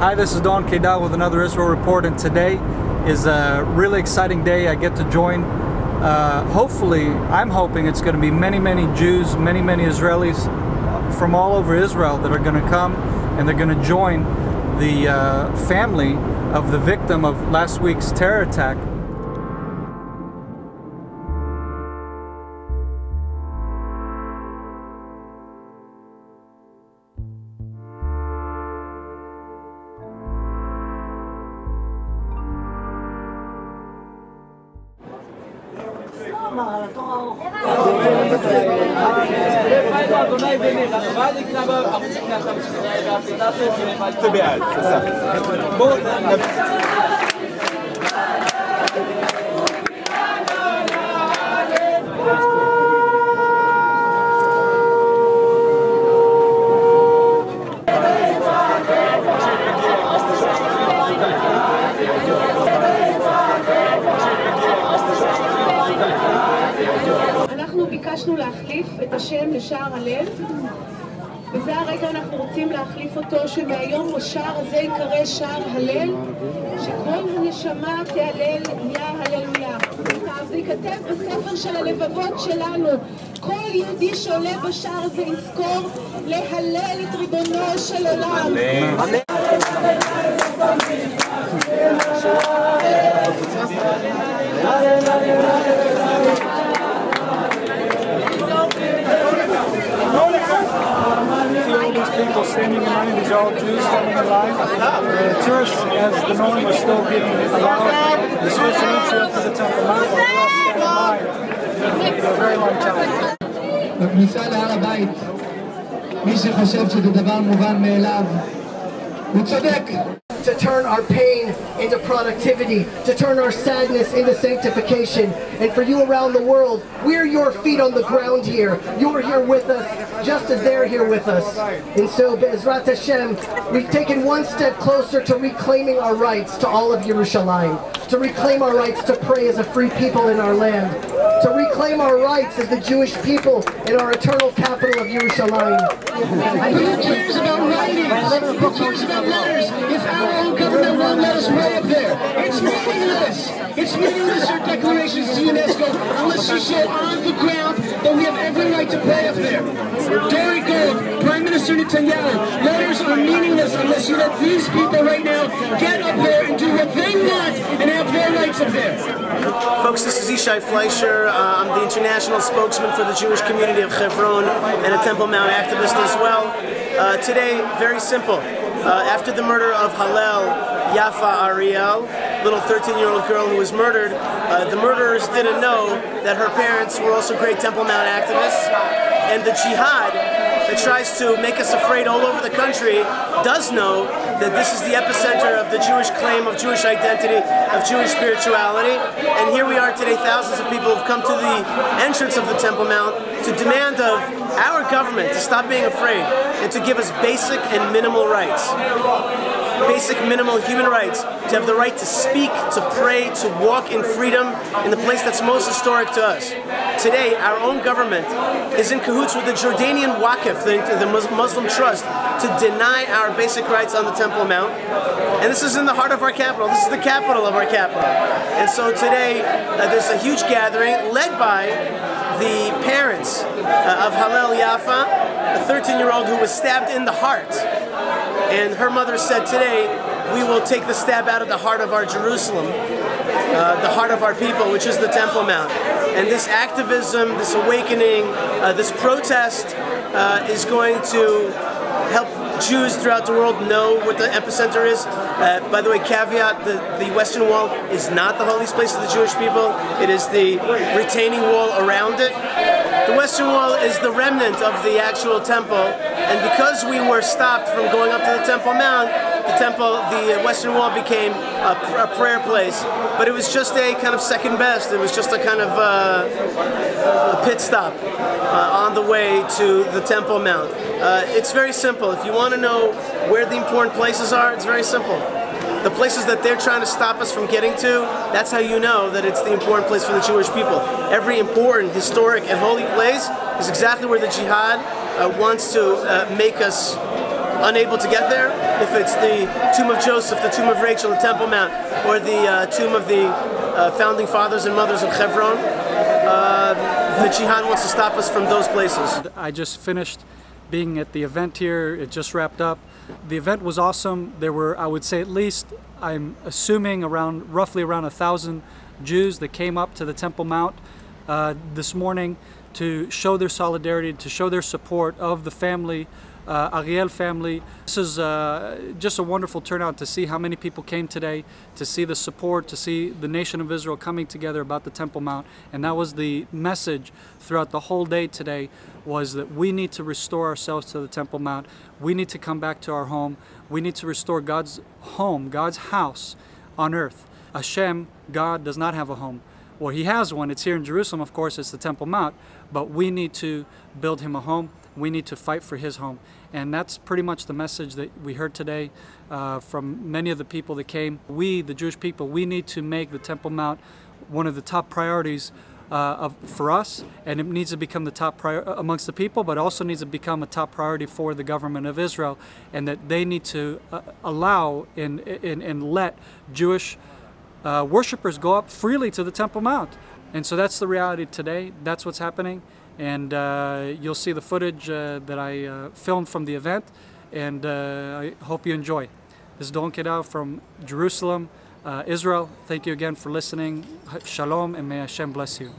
Hi, this is Don Kedal with another Israel Report, and today is a really exciting day. I get to join, hopefully, I'm hoping it's going to be many Jews, many Israelis from all over Israel that are going to come, and they're going to join the family of the victim of last week's terror attack. אנחנו ביקשנו להחליף את השם לשער הלל, וזה הרגע אנחנו רוצים להחליף אותו, שמהיום השער הזה יקרא שער הלל, שכל הנשמה תהלל יה הללויה. זה ייכתב בספר של הלבבות שלנו. כל יהודי שעולה בשער הזה יזכור להלל את ריבונו של עולם. People standing in line, these are all Jews standing in line. The tourists, as the norm, were still being allowed the special entry up to the Temple Mount, but we all stand in line for a very long time. בכניסה להר הבית, מי שחושב שזה דבר מובן מאליו, הוא צודק. To turn our pain into productivity, to turn our sadness into sanctification. And for you around the world, we're your feet on the ground here. You're here with us, just as they're here with us. And so, Be'ezrat Hashem, we've taken one step closer to reclaiming our rights to all of Yerushalayim, to reclaim our rights to pray as a free people in our land, to reclaim our rights as the Jewish people in our eternal capital of Yerushalayim. Who cares about writings? Who cares about letters? If our own government won't let us pray up there, it's meaningless. It's meaningless, your declarations to UNESCO, unless you show on the ground that we have every right to pray up there. Dory Gold, Prime Minister Netanyahu, letters are meaningless unless you let these people right now get up there and do what they want and have their rights up there. Folks, this is Ishai Fleischer. I'm the international spokesman for the Jewish community of Hebron and a Temple Mount activist as well. Today, very simple. After the murder of Hallel Yaffa Ariel, little 13-year-old girl who was murdered, the murderers didn't know that her parents were also great Temple Mount activists, and the jihad that tries to make us afraid all over the country does know that this is the epicenter of the Jewish claim of Jewish identity, of Jewish spirituality. And here we are today, thousands of people have come to the entrance of the Temple Mount to demand of our government to stop being afraid and to give us basic and minimal rights. Basic minimal human rights, to have the right to speak, to pray, to walk in freedom in the place that's most historic to us. Today, our own government is in cahoots with the Jordanian Waqf, the Muslim Trust, to deny our basic rights on the Temple Mount. And this is in the heart of our capital. This is the capital of our capital. And so today, there's a huge gathering led by the parents of Hallel Yaffa, a 13-year-old who was stabbed in the heart. And her mother said today, we will take the stab out of the heart of our Jerusalem, the heart of our people, which is the Temple Mount. And this activism, this awakening, this protest is going to help Jews throughout the world know what the epicenter is. By the way, caveat, the Western Wall is not the holiest place of the Jewish people. It is the retaining wall around it. The Western Wall is the remnant of the actual temple, and because we were stopped from going up to the Temple Mount, the Western Wall became a prayer place, but it was just a kind of second best. It was just a kind of a pit stop on the way to the Temple Mount. It's very simple. If you want to know where the important places are, it's very simple. The places that they're trying to stop us from getting to, that's how you know that it's the important place for the Jewish people. Every important, historic, and holy place is exactly where the jihad wants to make us unable to get there, if it's the tomb of Joseph, the tomb of Rachel, the Temple Mount, or the tomb of the founding fathers and mothers of Hebron, the jihad wants to stop us from those places. I just finished being at the event here. It just wrapped up. The event was awesome. There were, I would say, at least, I'm assuming, roughly around 1,000 Jews that came up to the Temple Mount this morning to show their solidarity, to show their support of the family, Ariel family. This is just a wonderful turnout to see how many people came today, to see the support, to see the nation of Israel coming together about the Temple Mount. And that was the message throughout the whole day today, was that we need to restore ourselves to the Temple Mount. We need to come back to our home. We need to restore God's home, God's house on earth. Hashem, God, does not have a home. Well, he has one. It's here in Jerusalem, of course, it's the Temple Mount, but we need to build him a home. We need to fight for his home. And that's pretty much the message that we heard today from many of the people that came. We, the Jewish people, we need to make the Temple Mount one of the top priorities for us, and it needs to become the top priority amongst the people, but also needs to become a top priority for the government of Israel, and that they need to allow and let Jewish worshippers go up freely to the Temple Mount. And so that's the reality today. That's what's happening. And you'll see the footage that I filmed from the event, and I hope you enjoy. This is Don Kedar from Jerusalem, Israel. Thank you again for listening. Shalom, and may Hashem bless you.